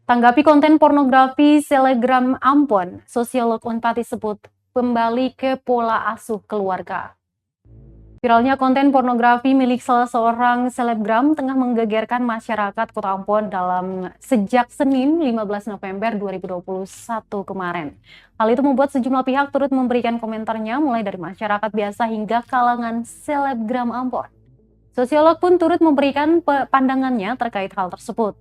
Tanggapi konten pornografi selebgram Ambon, sosiolog Unpad sebut kembali ke pola asuh keluarga. Viralnya konten pornografi milik salah seorang selebgram tengah menggegerkan masyarakat Kota Ambon sejak Senin 15 November 2021 kemarin. Hal itu membuat sejumlah pihak turut memberikan komentarnya mulai dari masyarakat biasa hingga kalangan selebgram Ambon. Sosiolog pun turut memberikan pandangannya terkait hal tersebut.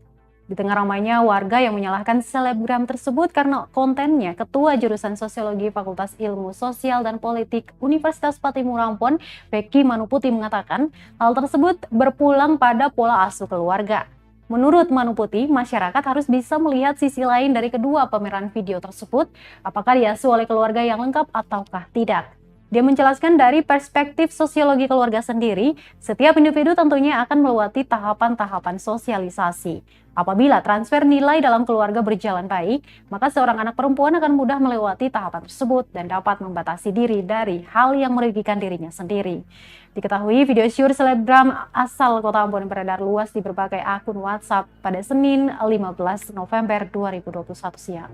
Di tengah ramainya warga yang menyalahkan selebgram tersebut karena kontennya, Ketua Jurusan Sosiologi Fakultas Ilmu Sosial dan Politik Universitas Patimura Ambon, Becky Manuputi mengatakan hal tersebut berpulang pada pola asuh keluarga. Menurut Manuputi, masyarakat harus bisa melihat sisi lain dari kedua pemeran video tersebut, apakah diasuh oleh keluarga yang lengkap ataukah tidak. Dia menjelaskan dari perspektif sosiologi keluarga sendiri, setiap individu tentunya akan melewati tahapan-tahapan sosialisasi. Apabila transfer nilai dalam keluarga berjalan baik, maka seorang anak perempuan akan mudah melewati tahapan tersebut dan dapat membatasi diri dari hal yang merugikan dirinya sendiri. Diketahui video syur selebgram asal Kota Ambon beredar luas di berbagai akun WhatsApp pada Senin 15 November 2021 siang.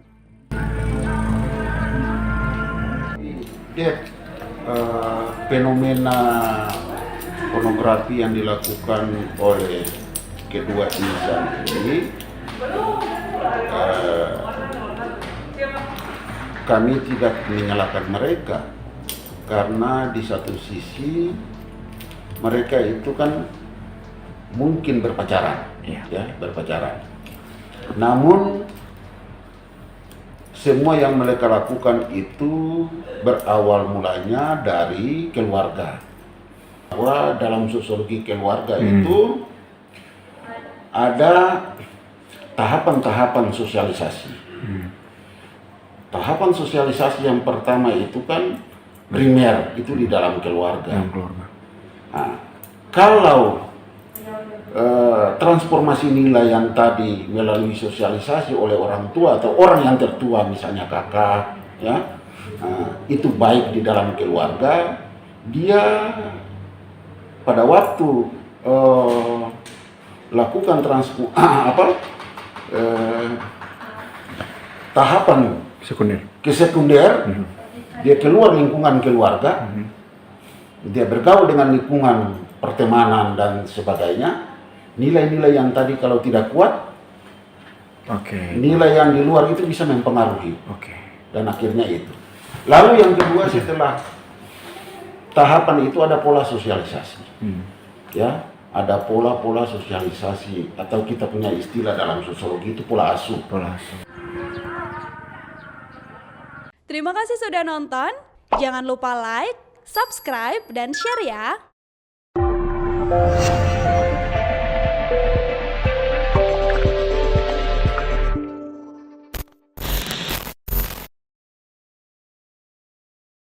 Fenomena pornografi yang dilakukan oleh kedua insan ini, kami tidak menyalahkan mereka karena di satu sisi mereka itu kan mungkin berpacaran, berpacaran. Namun semua yang mereka lakukan itu berawal mulanya dari keluarga. Bahwa dalam sosiologi keluarga itu ada tahapan-tahapan sosialisasi. Tahapan sosialisasi yang pertama itu kan primer, itu di dalam keluarga. Nah, kalau transformasi nilai yang tadi melalui sosialisasi oleh orang tua atau orang yang tertua, misalnya kakak, itu baik di dalam keluarga, dia pada waktu lakukan tahapan ke sekunder, dia keluar lingkungan keluarga, dia bergaul dengan lingkungan pertemanan dan sebagainya. Nilai-nilai yang tadi kalau tidak kuat, nilai yang di luar itu bisa mempengaruhi, dan akhirnya itu. Lalu yang kedua, setelah tahapan itu ada pola sosialisasi, ada pola-pola sosialisasi atau kita punya istilah dalam sosiologi itu pola asuh. Terima kasih sudah nonton. Jangan lupa like, subscribe, dan share ya.